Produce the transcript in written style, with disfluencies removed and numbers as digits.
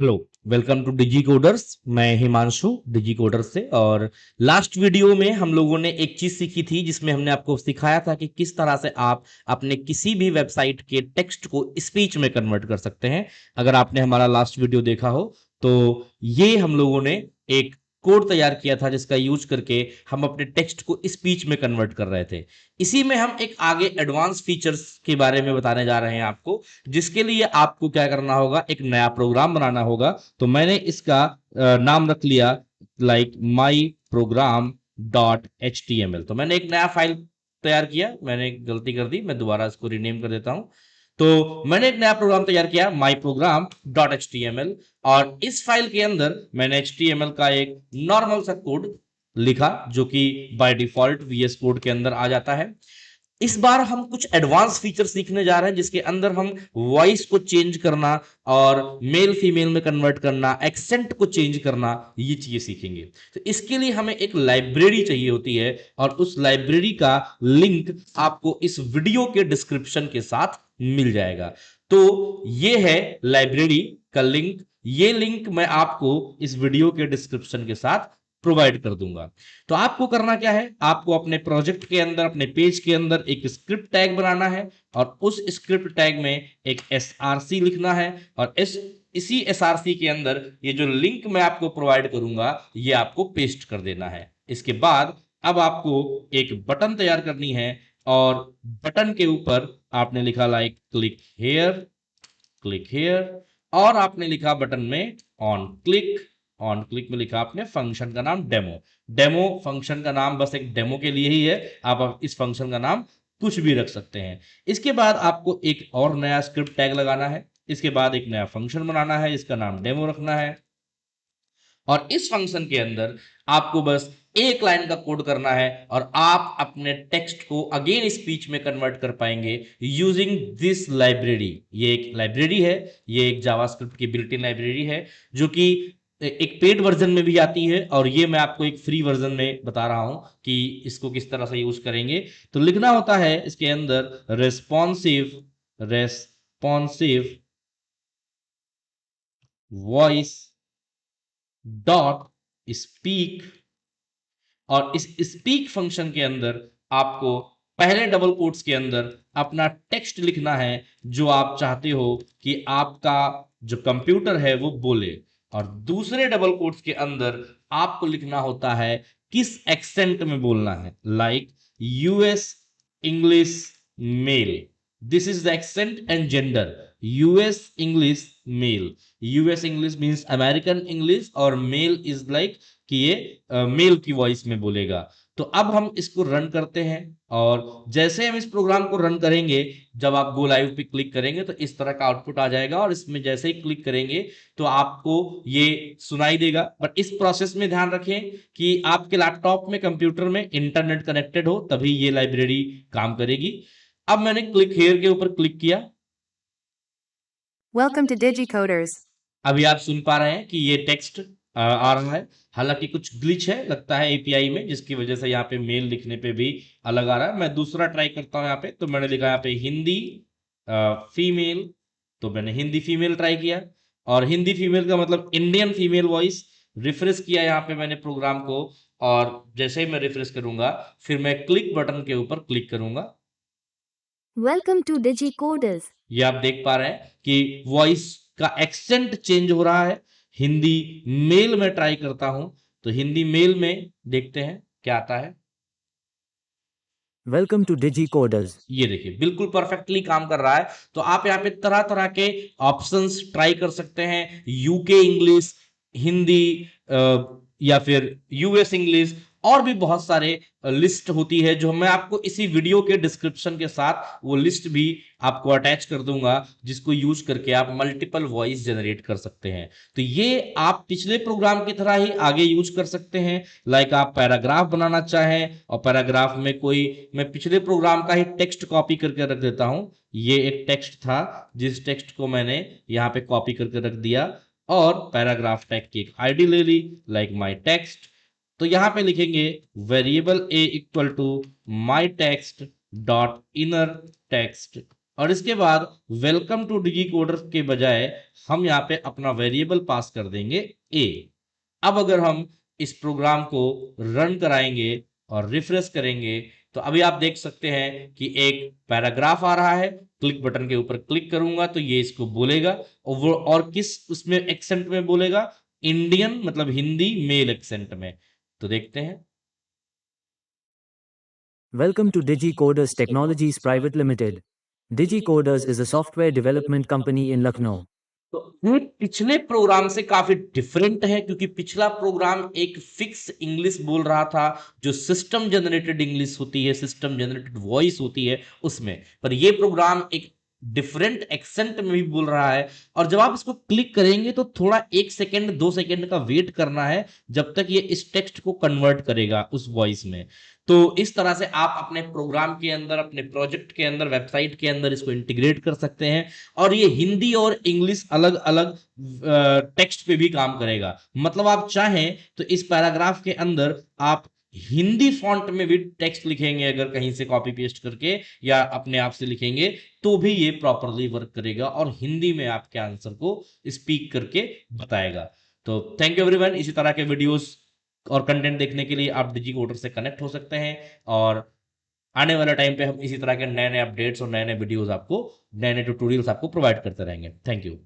Hello, welcome to Digi Coders. मैं हिमांशु डिजी coders से। और लास्ट वीडियो में हम लोगों ने एक चीज सीखी थी जिसमें हमने आपको सिखाया था कि किस तरह से आप अपने किसी भी वेबसाइट के टेक्स्ट को स्पीच में कन्वर्ट कर सकते हैं। अगर आपने हमारा लास्ट वीडियो देखा हो तो ये हम लोगों ने एक कोड तैयार किया था जिसका यूज करके हम अपने टेक्स्ट को स्पीच में कन्वर्ट कर रहे थे। इसी में हम एक आगे एडवांस फीचर्स के बारे में बताने जा रहे हैं आपको, जिसके लिए आपको क्या करना होगा, एक नया प्रोग्राम बनाना होगा। तो मैंने इसका नाम रख लिया like my program dot H T M L. तो मैंने एक नया फाइल तैयार किया, मैंने एक गलती कर दी, मैं दोबारा इसको रीनेम कर देता हूं। तो मैंने एक नया प्रोग्राम तैयार किया my program dot H T M L, और इस फाइल के अंदर मैंने एच टी एम एल का एक नॉर्मल सा कोड लिखा जो कि बाय डिफॉल्ट वीएस कोड के अंदर आ जाता है। इस बार हम कुछ एडवांस फीचर सीखने जा रहे हैं जिसके अंदर हम वॉइस को चेंज करना और मेल फीमेल में कन्वर्ट करना, एक्सेंट को चेंज करना, ये चीजें सीखेंगे। तो इसके लिए हमें एक लाइब्रेरी चाहिए होती है, और उस लाइब्रेरी का लिंक आपको इस वीडियो के डिस्क्रिप्शन के साथ मिल जाएगा। तो ये है लाइब्रेरी का लिंक। ये लिंक मैं आपको इस वीडियो के डिस्क्रिप्शन के साथ प्रोवाइड कर दूंगा। तो आपको करना क्या है, आपको अपने प्रोजेक्ट के अंदर, अपने पेज के अंदर एक स्क्रिप्ट टैग बनाना है, और उस स्क्रिप्ट टैग में एक एसआरसी लिखना है, और इसी एसआरसी के अंदर ये जो लिंक मैं आपको प्रोवाइड करूंगा ये आपको पेस्ट कर देना है। इसके बाद अब आपको एक बटन तैयार करनी है, और बटन के ऊपर आपने लिखा like click here, click here, और आपने लिखा बटन में ऑन क्लिक। ऑन क्लिक में लिखा आपने फंक्शन का नाम डेमो। डेमो फंक्शन का नाम बस एक डेमो के लिए ही है, आप इस फंक्शन का नाम कुछ भी रख सकते हैं। इसके बाद आपको एक और नया स्क्रिप्ट टैग लगाना है, इसके बाद एक नया फंक्शन बनाना है, इसका नाम डेमो रखना है, और इस फंक्शन के अंदर आपको बस एक लाइन का कोड करना है, और आप अपने टेक्स्ट को अगेन स्पीच में कन्वर्ट कर पाएंगे यूजिंग दिस लाइब्रेरी। ये एक लाइब्रेरी है, ये एक जावास्क्रिप्ट की बिल्ट इन लाइब्रेरी है जो कि एक पेड वर्जन में भी आती है, और ये मैं आपको एक फ्री वर्जन में बता रहा हूं कि इसको किस तरह से यूज करेंगे। तो लिखना होता है इसके अंदर responsive, responsive voice dot speak, और इस स्पीक फंक्शन के अंदर आपको पहले डबल कोट्स के अंदर अपना टेक्स्ट लिखना है जो आप चाहते हो कि आपका जो कंप्यूटर है वो बोले, और दूसरे डबल कोट्स के अंदर आपको लिखना होता है किस एक्सेंट में बोलना है, like US English male. This is the accent and gender, US English male. US English means American English, और मेल इज लाइक कि ये मेल की वॉइस में बोलेगा। तो अब हम इसको रन करते हैं, और जैसे हम इस प्रोग्राम को रन करेंगे, जब आप गो लाइव पे क्लिक करेंगे तो इस तरह का आउटपुट आ जाएगा, और इसमें जैसे ही क्लिक करेंगे तो आपको ये सुनाई देगा। बट इस प्रोसेस में ध्यान रखें कि आपके लैपटॉप में, कंप्यूटर में इंटरनेट कनेक्टेड हो, तभी ये लाइब्रेरी काम करेगी। अब मैंने क्लिक हेयर के ऊपर क्लिक किया। Welcome to DigiCoders. अभी आप सुन पा रहे हैं कि ये टेक्स्ट आ रहा है। हालांकि कुछ ग्लिच है लगता है एपीआई में, जिसकी वजह से यहाँ पे मेल लिखने पे भी अलग आ रहा है। मैं दूसरा ट्राई करता हूँ यहाँ पे। तो मैंने लिखा यहाँ पे हिंदी फीमेल, तो मैंने हिंदी फीमेल ट्राई किया, और हिंदी फीमेल का मतलब इंडियन फीमेल वॉइस। रिफ्रेश किया यहाँ पे मैंने प्रोग्राम को, और जैसे ही मैं रिफ्रेश करूंगा फिर मैं क्लिक बटन के ऊपर क्लिक करूंगा। Welcome to DigiCoders. ये आप देख पा रहे हैं कि वॉइस का एक्सेंट चेंज हो रहा है। हिंदी मेल में ट्राई करता हूं, तो हिंदी मेल में देखते हैं क्या आता है। Welcome to Digicoders. ये देखिए बिल्कुल परफेक्टली काम कर रहा है। तो आप यहाँ पे तरह तरह के ऑप्शंस ट्राई कर सकते हैं, यूके इंग्लिश, हिंदी, या फिर यूएस इंग्लिश, और भी बहुत सारे लिस्ट होती है जो मैं आपको इसी वीडियो के डिस्क्रिप्शन के साथ वो लिस्ट भी आपको अटैच कर दूंगा, जिसको यूज करके आप मल्टीपल वॉइस जनरेट कर सकते हैं। तो ये आप पिछले प्रोग्राम की तरह ही आगे यूज कर सकते हैं। लाइक आप पैराग्राफ बनाना चाहें, और पैराग्राफ में कोई, मैं पिछले प्रोग्राम का ही टेक्स्ट कॉपी करके रख देता हूं। ये एक टेक्स्ट था जिस टेक्स्ट को मैंने यहाँ पे कॉपी करके रख दिया, और पैराग्राफ टैग की एक आईडी ले ली, लाइक माई टेक्स्ट। तो यहां पे लिखेंगे variable A equal to my text dot inner text, और इसके बाद वेलकम टू डिजी कोडर्स के बजाय हम यहाँ पे अपना वेरिएबल पास कर देंगे ए। अब अगर हम इस प्रोग्राम को रन कराएंगे और रिफ्रेश करेंगे तो अभी आप देख सकते हैं कि एक पैराग्राफ आ रहा है। क्लिक बटन के ऊपर क्लिक करूंगा तो ये इसको बोलेगा और वो और किस उसमें एक्सेंट में बोलेगा, इंडियन मतलब हिंदी मेल एक्सेंट में। तो देखते हैं। Welcome to DigiCoders Technologies Private Limited. DigiCoders is a software development company in Lucknow. तो ये पिछले प्रोग्राम से काफी डिफरेंट है क्योंकि पिछला प्रोग्राम एक फिक्स इंग्लिश बोल रहा था जो सिस्टम जनरेटेड इंग्लिश होती है, सिस्टम जनरेटेड वॉइस होती है उसमें, पर ये प्रोग्राम एक डिफरेंट एक्सेंट में भी बोल रहा है। और जब आप इसको क्लिक करेंगे तो थोड़ा 1 सेकेंड 2 सेकेंड का वेट करना है जब तक ये इस टेक्स्ट को कन्वर्ट करेगा उस वॉइस में। तो इस तरह से आप अपने प्रोग्राम के अंदर, अपने प्रोजेक्ट के अंदर, वेबसाइट के अंदर इसको इंटीग्रेट कर सकते हैं और ये हिंदी और इंग्लिश अलग अलग टेक्स्ट पे भी काम करेगा। मतलब आप चाहें तो इस पैराग्राफ के अंदर आप हिंदी फॉन्ट में भी टेक्स्ट लिखेंगे, अगर कहीं से कॉपी पेस्ट करके या अपने आप से लिखेंगे तो भी ये प्रॉपरली वर्क करेगा और हिंदी में आपके आंसर को स्पीक करके बताएगा। तो थैंक यू एवरीवन। इसी तरह के वीडियोस और कंटेंट देखने के लिए आप डिजी कोडर से कनेक्ट हो सकते हैं और आने वाले टाइम पे हम इसी तरह के नए नए अपडेट्स और नए नए वीडियोस आपको, नए नए ट्यूटोरियल्स आपको प्रोवाइड करते रहेंगे। Thank you.